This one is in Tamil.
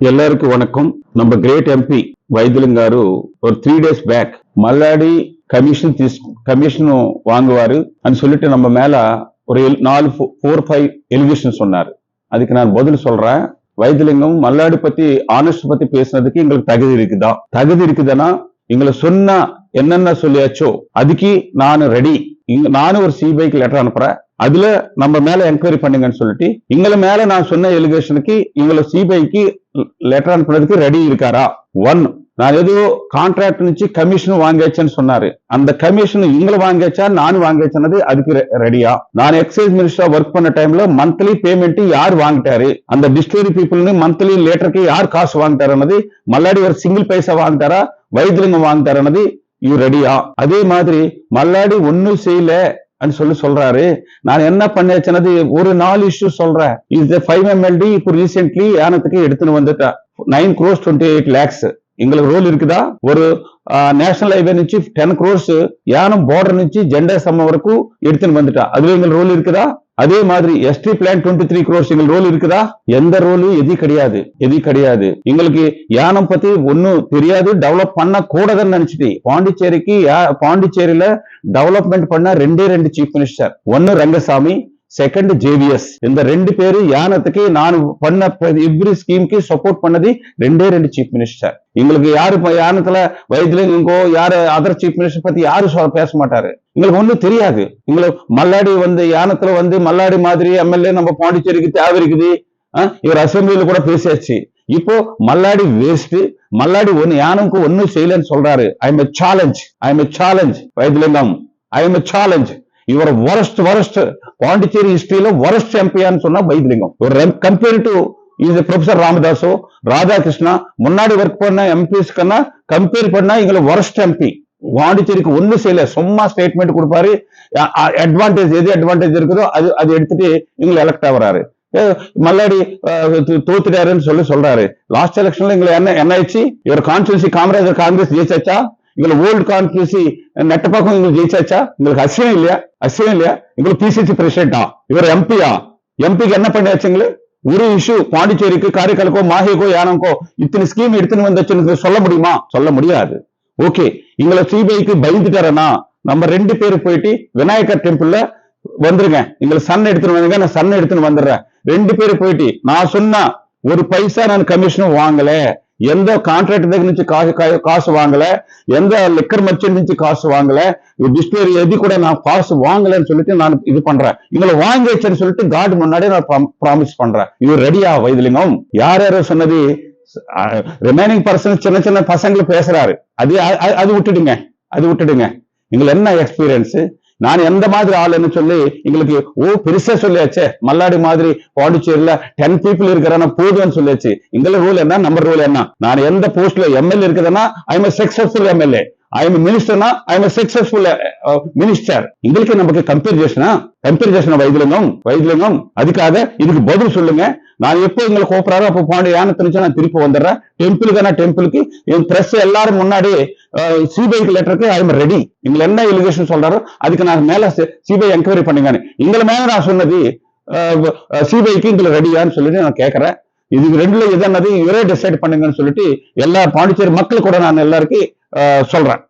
எல்லாருக்கும் வணக்கம். நம்ம கிரேட் எம்பி வைத்திலிங்கம் గారు ஒரு 3 days பேக் மல்லாடி கமிஷன் வாங்குவாரு అని சொல்லிட்டு நம்ம மேல ஒரு 4-5 எலிகேஷன் சொன்னாரு. அதுக்கு நான் பதில் சொல்றேன். வைத்திலிங்கம் மல்லாடி பத்தி ஆனஸ்ட் பத்தி பேசுனதுக்கு எங்களுக்கு தகுதி இருக்குதுன்னா எங்களை சொன்னா என்னென்ன சொல்லியாச்சோ அதுக்கு நான் ரெடி. நானும் ஒரு சிபிஐக்கு லெட்டர் அனுப்புறேன். அதுல நம்ம மேல என்கொயரி பண்ணுங்கன்னு சொல்லிட்டு எங்களை மேல நான் சொன்ன எலிகேஷனுக்கு எங்களை சிபிஐக்கு லெட்டர் அனுப்புறதுக்கு ரெடி இருக்காரா? நான் ஏதோ கான்ட்ராக்ட் నుంచి கமிஷன் வாங்கியாச்சுன்னு சொன்னாரு. அந்த கமிஷன் எங்களை வாங்கியாச்சா நானும் வாங்கியாச்சுன்னது அதுக்கு ரெடியா? நான் எக்ஸைஸ் மினிஸ்டரா ஒர்க் பண்ண டைம்ல மந்த்லி பேமெண்ட் யார் வாங்கிட்டாரு, அந்த டிஸ்டரி பீப்புள்னு மந்த்லி லேட்டருக்கு யார் காசு வாங்கிட்டாருன்னது, மல்லாடி ஒரு சிங்கிள் பைசா வாங்கிட்டாரா, வைத்திலிங்கம் வாங்கிட்டாருன்னது இது ரெடியா? அதே மாதிரி மல்லாடி ஒன்னும் செய்யல சொல்றாரு. நான் என்ன பண்ணேச்சுனது ஒரு 4 இஷ்யூ சொல்றேன். இது 5 MLD இப்போ ரீசென்ட்லி யானத்துக்கு எடுத்துன்னு வந்துட்டா 9 crores 28 lakhs. எங்களுக்கு ரோல் இருக்குதா? ஒரு நேஷனல் ஹைவே నుంచి 10 crores யானம் பார்டர் నుంచి ஜெண்டா சம்ம வரைக்கும் எடுத்துன்னு வந்துட்டா. அதுல எங்களுக்கு ரோல் இருக்குதா? அதே மாதிரி எஸ்டி பிளான் 23 crores எங்களுக்கு ரோல் இருக்குதா? எந்த ரோலும் எது கிடையாது. எங்களுக்கு யானம் பத்தி ஒன்னும் தெரியாது, டெவலப் பண்ண கூடாதுன்னு நினைச்சிட்டு பாண்டிச்சேரியில டெவலப்மெண்ட் பண்ண 2 சீஃப் மினிஸ்டர், ஒன்னு ரங்கசாமி, செகண்ட் ஜேவிஎஸ். இந்த 2 பேரு யானத்துக்கு நான் பண்ண எவ்ரி ஸ்கீமுக்கு சப்போர்ட் பண்ணது 2 சீஃப் மினிஸ்டர். எங்களுக்கு யாரு யானத்துல வைத்திலிங்கோ யாரு அதர் சீஃப் மினிஸ்டர் பத்தி யாரும் பேச மாட்டாரு. எங்களுக்கு ஒண்ணும் தெரியாது. எங்களுக்கு மல்லாடி யானத்துல மல்லாடி மாதிரி எம்எல்ஏ நம்ம பாண்டிச்சேரிக்கு தேவை இருக்குது. இவர் அசம்பிளியில கூட பேசியாச்சு. இப்போ மல்லாடி வேஸ்ட், மல்லாடி யானுக்கு ஒன்னும் செய்யலன்னு சொல்றாரு. I am a challenge Vaithilingam. I am a challenge. இவர் worst பாண்டிச்சேரி ஹிஸ்டரியில worst எம்பியான்னு சொன்னா வைத்திலிங்கம். ஒரு கம்பேர் டு ப்ரொஃபசர் ராமதாசோ ராதாகிருஷ்ணா முன்னாடி ஒர்க் பண்ண எம்பிஸ்க்குன்னா கம்பேர் பண்ணா எங்களை worst எம்பி. பாண்டிச்சேரிக்கு ஒன்னும் செய்யல, சும்மா ஸ்டேட்மெண்ட் கொடுப்பாரு. அட்வான்டேஜ் இருக்குதோ அது எடுத்துட்டு எங்களை எலெக்ட் ஆகுறாரு. மல்லாடி தோத்துட்டாருன்னு சொல்றாரு. லாஸ்ட் எலெக்ஷன்ல எங்களை என்ன ஆயிடுச்சு? இவர் கான்ஸ்டிட்யூன்சி காங்கிரஸ் ஜெயிச்சாச்சா? எங்களை ஓல்டு கான்ஸ்டிட்யூன்சி நெட்டப்பாக்கம் எங்களுக்கு ஜெயிச்சாச்சா? எங்களுக்கு அசியம் இல்லையா? எங்களுக்கு பிசிசி பிரசிடென்டா? இவர் எம்பிக்கு என்ன பண்ணியாச்சுங்களே? ஒரு இஷ்யூ பாண்டிச்சேரிக்கு காரைக்காலுக்கோ மாஹேக்கோ யானம்கோ இத்தனை ஸ்கீம் எடுத்துன்னு வந்துச்சுன்னு சொல்ல முடியாது. ஓகே, எங்களை சிபிஐக்கு பயந்துட்டாரனா நம்ம 2 பேரு போயிட்டு விநாயகர் டெம்பிள்ல வந்துருங்க, எங்களை சன் எடுத்துன்னு வந்துங்க, நான் சன் எடுத்துன்னு வந்துடுறேன். 2 பேரு போயிட்டு நான் சொன்னா ஒரு பைசா நான் கமிஷனும் வாங்கல, எந்த கான்ட்ராக்ட் నుంచి காசு வாங்கல, எந்த லிக்கர் மர்ச்சன்ட் నుంచి காசு வாங்கல, டிஸ்பிளே எது கூட நான் காசு வாங்கலன்னு சொல்லிட்டு நான் இது பண்றேன். இவங்களை வாங்கிச்சுன்னு சொல்லிட்டு காட் முன்னாடி நான் ப்ராமிஸ் பண்றேன். இது ரெடியா வைத்திலிங்கம்? யாரோ சொன்னது ரிமைனிங் பர்சன் சின்ன பசங்களை பேசுறாரு. அது விட்டுடுங்க. எங்களை என்ன எக்ஸ்பீரியன்ஸ், நான் எந்த மாதிரி ஆளுன்னு சொல்லி எங்களுக்கு பெருசா சொல்லியாச்சே. மல்லாடி மாதிரி பாண்டிச்சேரியில 10 people இருக்கிறானா போதும்னு சொல்லியாச்சு. எங்களை ரூல் என்ன, நம்ம ரூல் என்ன? நான் எந்த போஸ்ட்ல எம்எல்ஏ இருக்குதுன்னா I am successful MLA, I am மினிஸ்டர்னா ஐ எம் சக்சஸ்ஃபுல் மினிஸ்டர். எங்களுக்கு நமக்கு கம்பேரிசனா வைத்திலிங்கம்? அதுக்காக இதுக்கு பதில் சொல்லுங்க. நான் எப்போ எங்களை கூப்பிடாரோ அப்போ பாண்டி யானத்தை நான் திருப்பி வந்துடுறேன். டெம்பிளுக்கு என் பிரஸ் எல்லாரும் முன்னாடி சிபிஐக்கு லெட்டருக்கு ஐ எம் ரெடி. எங்களை என்ன எலிகேஷன் சொல்றாரோ அதுக்கு நான் மேல சிபிஐ என்கொயரி பண்ணுங்க. எங்களை மேல நான் சொன்னது சிபிஐக்கு எங்களை ரெடியான்னு சொல்லிட்டு நான் கேட்கறேன். இதுக்கு 2ல எதுனது இவரே டிசைட் பண்ணுங்கன்னு சொல்லிட்டு எல்லா பாண்டிச்சேரி மக்கள் கூட நான் எல்லாருக்கும் சொல்றேன்.